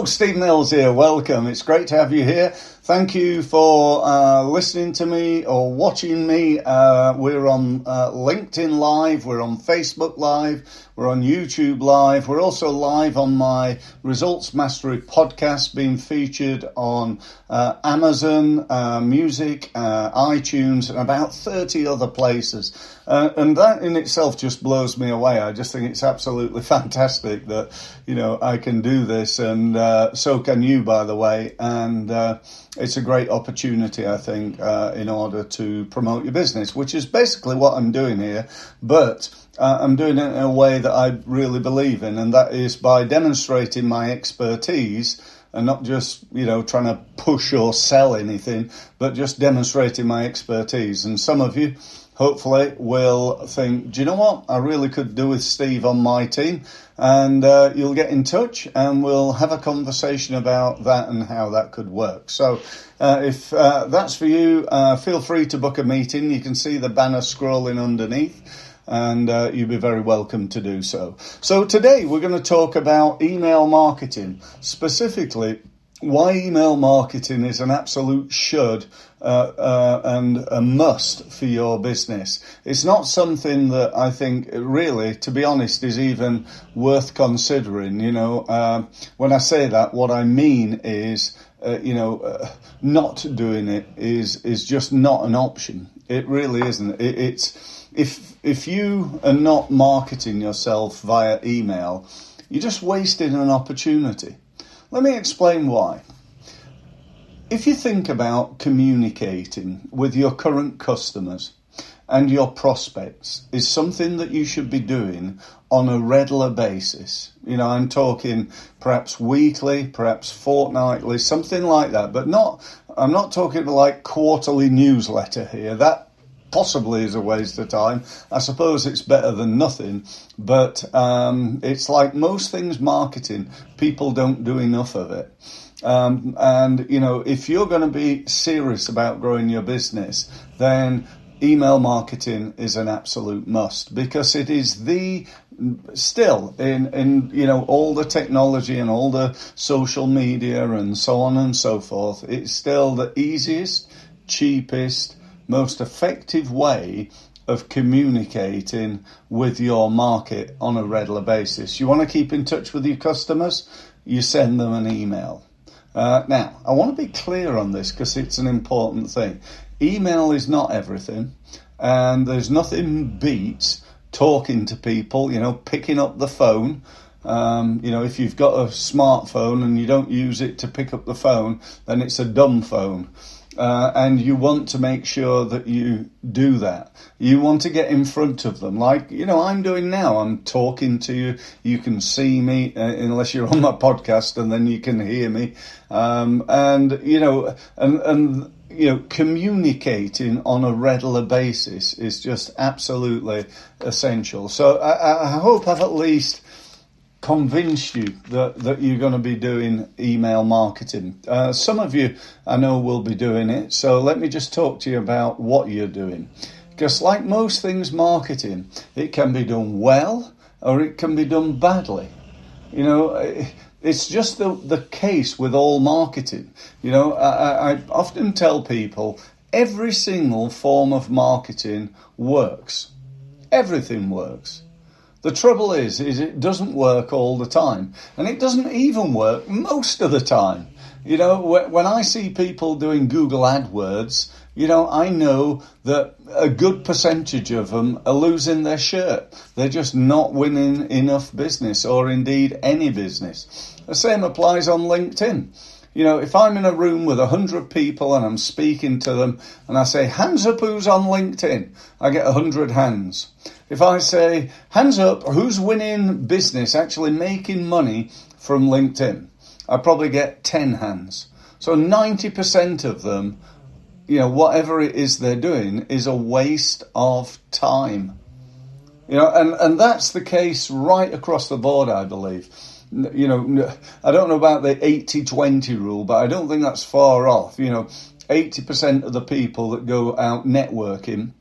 Hello, Steve Mills here. Welcome. It's great to have you here. Thank you for listening to me or watching me. We're on LinkedIn Live. We're on Facebook Live. We're on YouTube Live. We're also live on my Results Mastery podcast, being featured on Amazon Music, iTunes, and about 30 other places. And that in itself just blows me away. I just think it's absolutely fantastic that, I can do this, and so can you, by the way. And it's a great opportunity, I think, in order to promote your business, which is basically what I'm doing here. But I'm doing it in a way that I really believe in, and that is by demonstrating my expertise and not just, trying to push or sell anything, but just demonstrating my expertise. And some of you, hopefully, will think, do you know what? I really could do with Steve on my team. And you'll get in touch and we'll have a conversation about that and how that could work. So if that's for you, feel free to book a meeting. You can see the banner scrolling underneath, and you'll be very welcome to do so. So today we're going to talk about email marketing, specifically why email marketing is an absolute should and a must for your business. It's not something that I think really, to be honest, is even worth considering. When I say that, what I mean is, not doing it is just not an option. It really isn't. It's if you are not marketing yourself via email, you're just wasting an opportunity. Let me explain why. If you think about communicating with your current customers and your prospects is something that you should be doing on a regular basis, I'm talking perhaps weekly, perhaps fortnightly, something like that, but I'm not talking like quarterly newsletter here. That possibly is a waste of time. I suppose it's better than nothing, but it's like most things marketing, people don't do enough of it. If you're going to be serious about growing your business, then email marketing is an absolute must, because it is still in all the technology and all the social media and so on and so forth, it's still the easiest, cheapest, most effective way of communicating with your market on a regular basis. You want to keep in touch with your customers, you send them an email. Now, I want to be clear on this because it's an important thing. Email is not everything, and there's nothing beats talking to people, picking up the phone. If you've got a smartphone and you don't use it to pick up the phone, then it's a dumb phone. And you want to make sure that you do that. You want to get in front of them, like, I'm doing now. I'm talking to you. You can see me, unless you're on my podcast, and then you can hear me. Communicating on a regular basis is just absolutely essential. So I hope I've at least convinced you that you're going to be doing email marketing. Some of you, I know, will be doing it. So let me just talk to you about what you're doing. Because like most things marketing, it can be done well or it can be done badly. It's just the case with all marketing. I often tell people every single form of marketing works. Everything works. The trouble is it doesn't work all the time, and it doesn't even work most of the time. When I see people doing Google AdWords, I know that a good percentage of them are losing their shirt. They're just not winning enough business, or indeed any business. The same applies on LinkedIn. If I'm in a room with 100 people and I'm speaking to them and I say, hands up who's on LinkedIn, I get 100 hands. If I say, hands up who's winning business, actually making money from LinkedIn, I probably get 10 hands. So 90% of them, whatever it is they're doing is a waste of time. And that's the case right across the board, I believe. I don't know about the 80-20 rule, but I don't think that's far off. 80% of the people that go out networking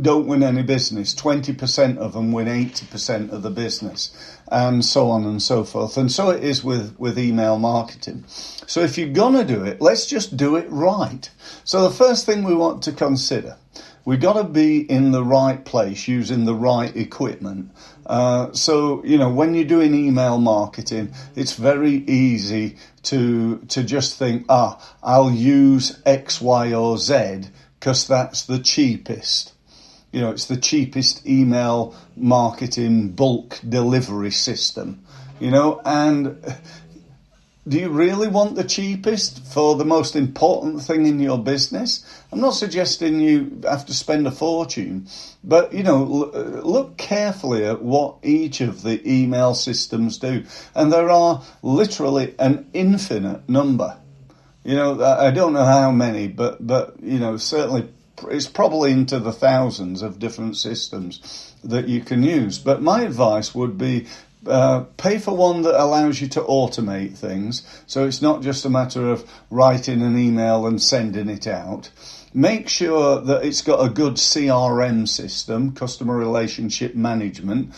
don't win any business. 20% of them win 80% of the business, and so on and so forth. And so it is with email marketing. So if you're going to do it, let's just do it right. So the first thing we want to consider, we've got to be in the right place, using the right equipment. So, when you're doing email marketing, it's very easy to just think, I'll use X, Y, or Z because that's the cheapest. It's the cheapest email marketing bulk delivery system, and do you really want the cheapest for the most important thing in your business? I'm not suggesting you have to spend a fortune, but, look carefully at what each of the email systems do. And there are literally an infinite number. I don't know how many, but certainly it's probably into the thousands of different systems that you can use. But my advice would be, pay for one that allows you to automate things, so it's not just a matter of writing an email and sending it out. Make sure that it's got a good CRM system, customer relationship management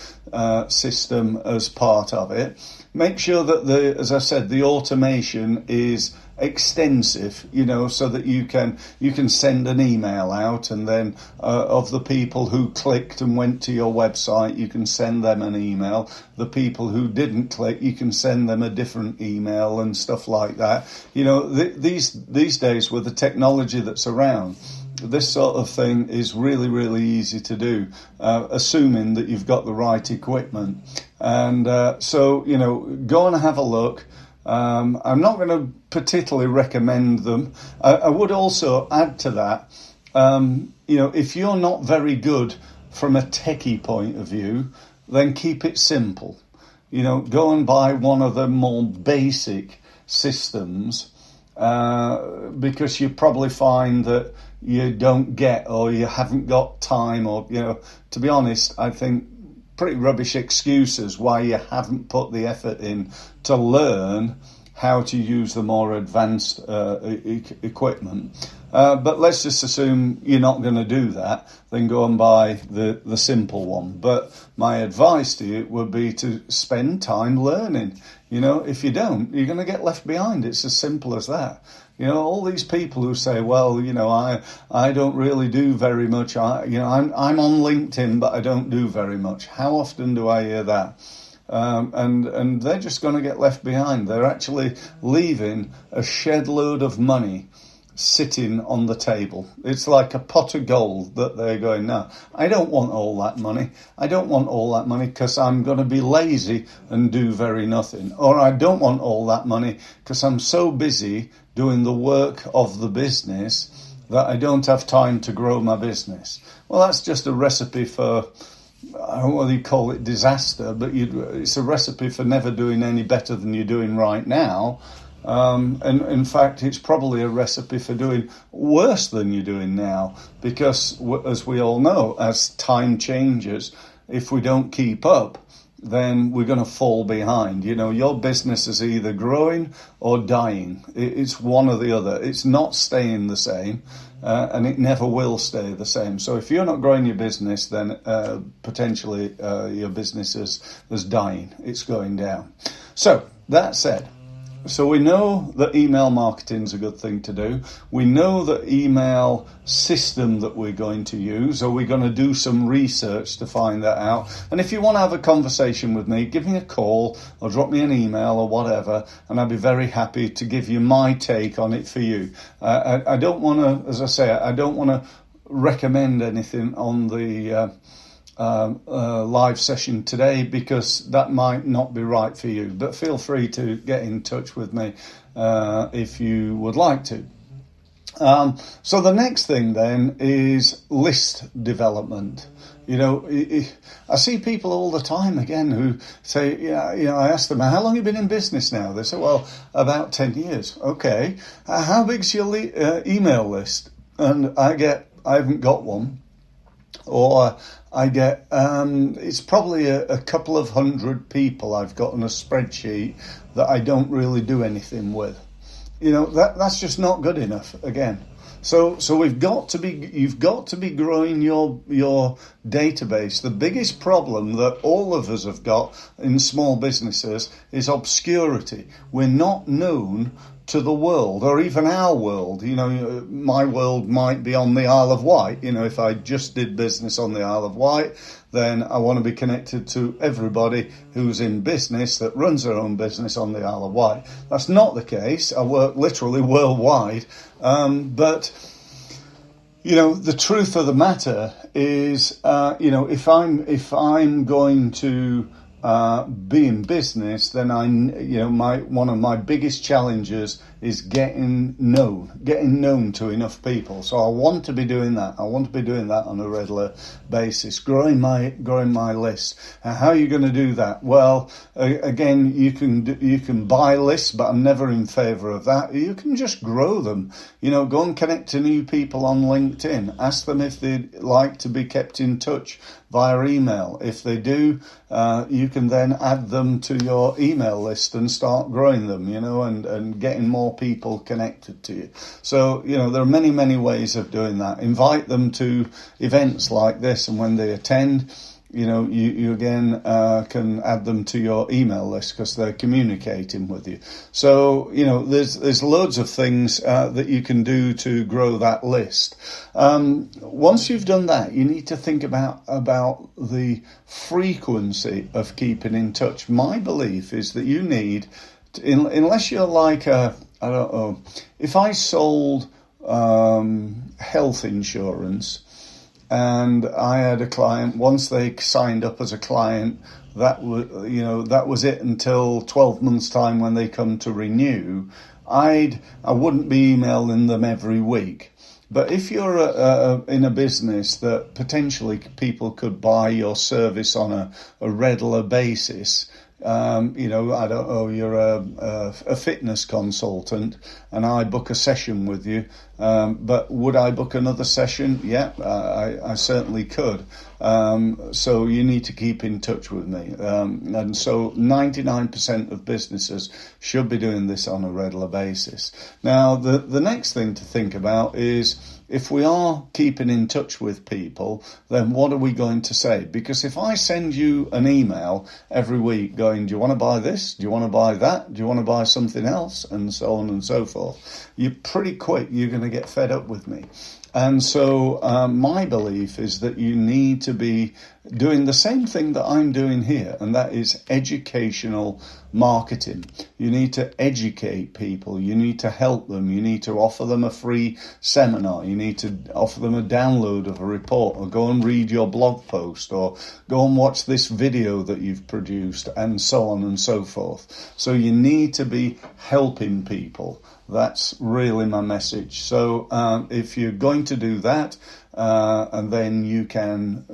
system, as part of it. Make sure that as I said, the automation is extensive, so that you can send an email out, and then of the people who clicked and went to your website, you can send them an email. The people who didn't click, you can send them a different email and stuff like that. These days, with the technology that's around, this sort of thing is really, really easy to do, assuming that you've got the right equipment. And so go and have a look. I'm not going to particularly recommend them. I would also add to that, if you're not very good from a techie point of view, then keep it simple. Go and buy one of the more basic systems, because you probably find that you don't get, or you haven't got time, or, to be honest, I think pretty rubbish excuses why you haven't put the effort in to learn how to use the more advanced equipment. But let's just assume you're not going to do that, then go and buy the simple one. But my advice to you would be to spend time learning. If you don't, you're going to get left behind. It's as simple as that. All these people who say, well, I don't really do very much. I'm on LinkedIn, but I don't do very much. How often do I hear that? And they're just going to get left behind. They're actually leaving a shed load of money sitting on the table. It's like a pot of gold that they're going, no, I don't want all that money. I don't want all that money because I'm going to be lazy and do very nothing. Or I don't want all that money because I'm so busy doing the work of the business that I don't have time to grow my business. Well, that's just a recipe for, I don't know whether you call it disaster, but it's a recipe for never doing any better than you're doing right now. And in fact, it's probably a recipe for doing worse than you're doing now, because as we all know, as time changes, if we don't keep up, then we're going to fall behind. Your business is either growing or dying. It's one or the other. It's not staying the same, and it never will stay the same. So if you're not growing your business, then potentially your business is dying. It's going down. So that said, so we know that email marketing is a good thing to do. We know the email system that we're going to use, or we're going to do some research to find that out. And if you want to have a conversation with me, give me a call or drop me an email or whatever, and I'd be very happy to give you my take on it for you. I don't want to, as I say, I don't want to recommend anything on the live session today, because that might not be right for you, but feel free to get in touch with me if you would like to. So the next thing then is list development. I see people all the time again who say, I ask them, how long have you been in business now? They say, well, about 10 years. Okay. How big's your email list? And I haven't got one. Or I get, it's probably a couple of hundred people I've got on a spreadsheet that I don't really do anything with. that's just not good enough again. So you've got to be growing your database. The biggest problem that all of us have got in small businesses is obscurity. We're not known to the world, or even our world. My world might be on the Isle of Wight. If I just did business on the Isle of Wight, then I want to be connected to everybody who's in business that runs their own business on the Isle of Wight. That's not the case. I work literally worldwide. But the truth of the matter is, if I'm going to be in business, then one of my biggest challenges is getting known to enough people. So I want to be doing that. I want to be doing that on a regular basis, growing my list. And how are you going to do that? Well, again, you can buy lists, but I'm never in favour of that. You can just grow them. Go and connect to new people on LinkedIn. Ask them if they'd like to be kept in touch via email. If they do, you can then add them to your email list and start growing them, and getting more people connected to you. So, there are many, many ways of doing that. Invite them to events like this, and when they attend, you again can add them to your email list because they're communicating with you. So, there's loads of things that you can do to grow that list. Once you've done that, you need to think about the frequency of keeping in touch. My belief is that you need, unless you're like if I sold health insurance, and I had a client, once they signed up as a client, that was it until 12 months' time when they come to renew. I wouldn't be emailing them every week. But if you're in a business that potentially people could buy your service on a regular basis, I don't know, you're a fitness consultant and I book a session with you, but would I book another session? Yeah, I certainly could. So you need to keep in touch with me. And so 99% of businesses should be doing this on a regular basis. Now, the next thing to think about is, if we are keeping in touch with people, then what are we going to say? Because if I send you an email every week going, do you want to buy this? Do you want to buy that? Do you want to buy something else? And so on and so forth. You're pretty quick, you're going to get fed up with me. And so my belief is that you need to be doing the same thing that I'm doing here, and that is educational marketing. You need to educate people. You need to help them. You need to offer them a free seminar. You need to offer them a download of a report, or go and read your blog post, or go and watch this video that you've produced, and so on and so forth. So you need to be helping people. That's really my message. So if you're going to do that, and then you can,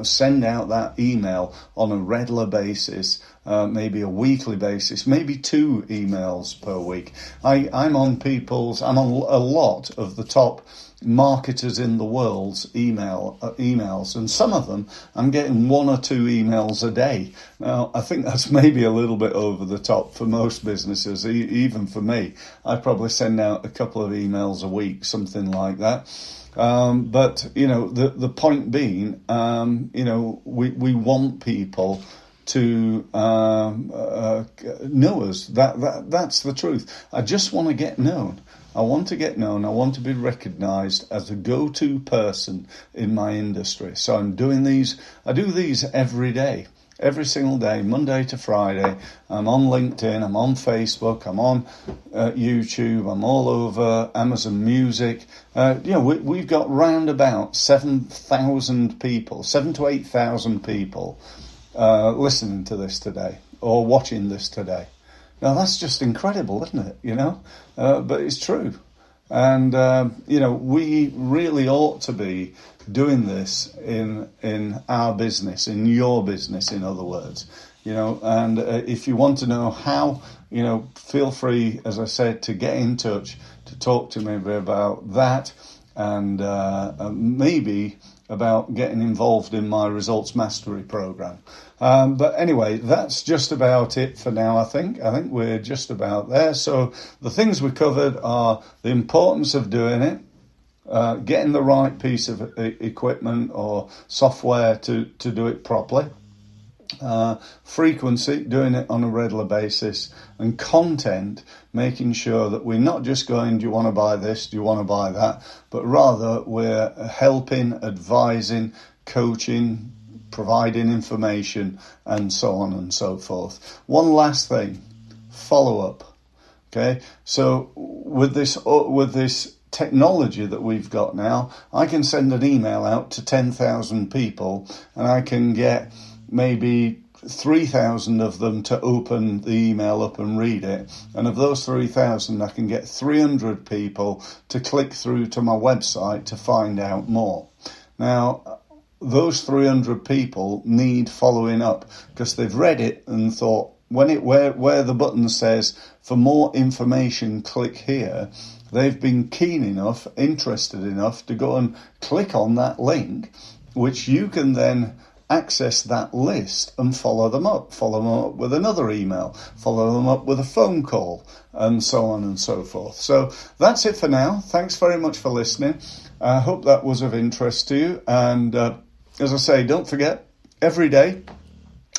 send out that email on a regular basis, maybe a weekly basis, maybe 2 emails per week. I'm on a lot of the top marketers in the world's emails, and some of them I'm getting 1 or 2 emails a day. Now, I think that's maybe a little bit over the top for most businesses, even for me. I probably send out a couple of emails a week, something like that. But the point being, we want people to know us. That's the truth. I just want to get known. I want to get known. I want to be recognised as a go-to person in my industry. So I'm doing these. I do these every day. Every single day, Monday to Friday. I'm on LinkedIn, I'm on Facebook, I'm on YouTube, I'm all over Amazon Music. We've got round about 7,000 people, 7,000 to 8,000 people listening to this today or watching this today. Now, that's just incredible, isn't it? But it's true. And, we really ought to be doing this in our business, in your business, in other words. And if you want to know how, feel free, as I said, to get in touch, to talk to me about that. And maybe about getting involved in my Results Mastery program. But anyway, that's just about it for now, I think. I think we're just about there. So the things we covered are the importance of doing it, getting the right piece of equipment or software to do it properly, frequency, doing it on a regular basis, and content, making sure that we're not just going, do you want to buy this, do you want to buy that, but rather we're helping, advising, coaching, providing information, and so on and so forth. One last thing, follow up. Okay, so with this technology that we've got now, I can send an email out to 10,000 people and I can get maybe 3,000 of them to open the email up and read it. And of those 3,000, I can get 300 people to click through to my website to find out more. Now, those 300 people need following up because they've read it and thought, where the button says, for more information, click here, they've been keen enough, interested enough to go and click on that link, which you can then access that list and follow them up with another email, follow them up with a phone call, and so on and so forth. So that's it for now. Thanks very much for listening. I hope that was of interest to you. And as I say, don't forget, every day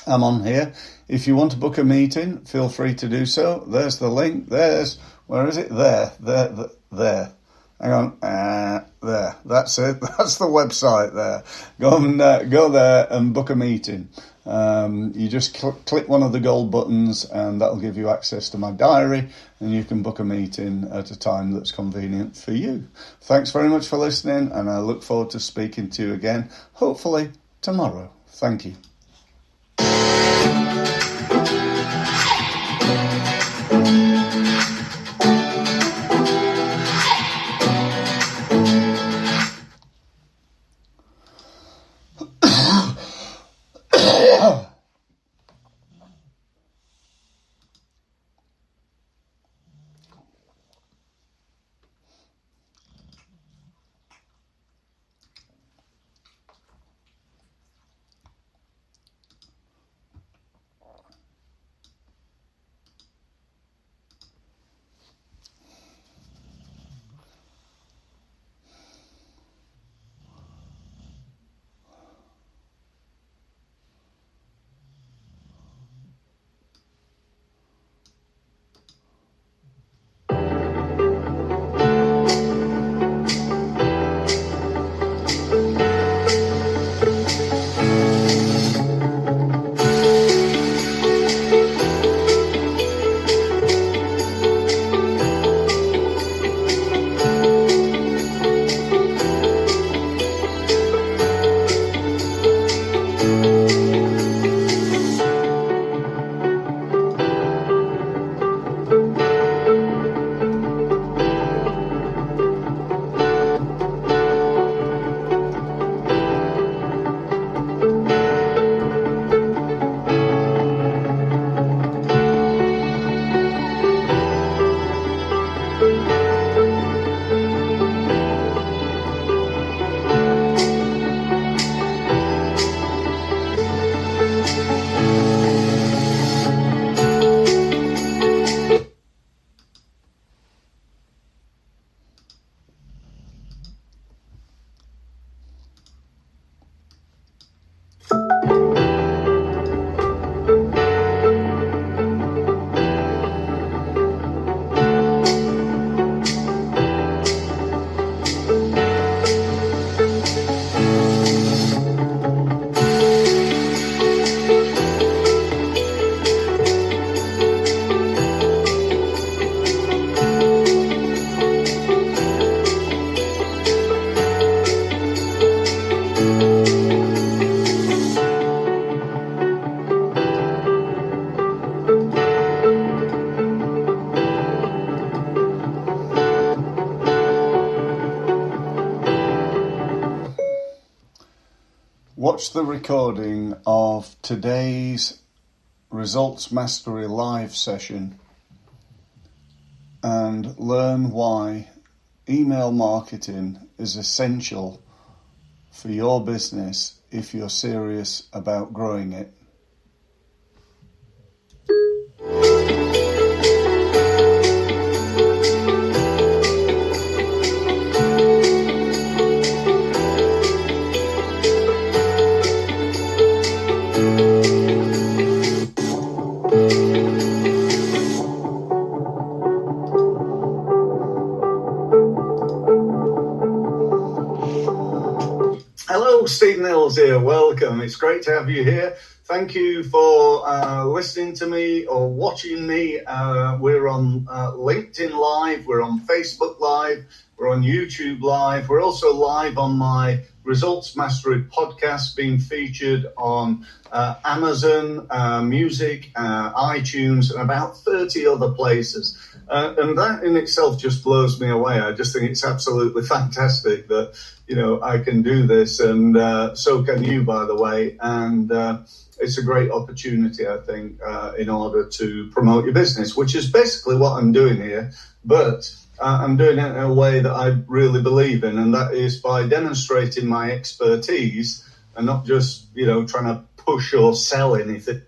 I'm on here. If you want to book a meeting, feel free to do so. There's the link. Where is it? There. Hang on, there. That's it. That's the website there. Go there and book a meeting. You just click one of the gold buttons, and that'll give you access to my diary, and you can book a meeting at a time that's convenient for you. Thanks very much for listening, and I look forward to speaking to you again, hopefully tomorrow. Thank you. Watch the recording of today's Results Mastery live session and learn why email marketing is essential for your business if you're serious about growing it. Hello, Stephen Hills here. Welcome. It's great to have you here. Thank you for listening to me or watching me. We're on LinkedIn Live. We're on Facebook Live. We're on YouTube Live. We're also live on my Results Mastery podcast, being featured on Amazon Music, iTunes, and about 30 other places. And that in itself just blows me away. I just think it's absolutely fantastic that, I can do this, and so can you, by the way. And it's a great opportunity, I think, in order to promote your business, which is basically what I'm doing here. But I'm doing it in a way that I really believe in, and that is by demonstrating my expertise and not just, trying to push or sell anything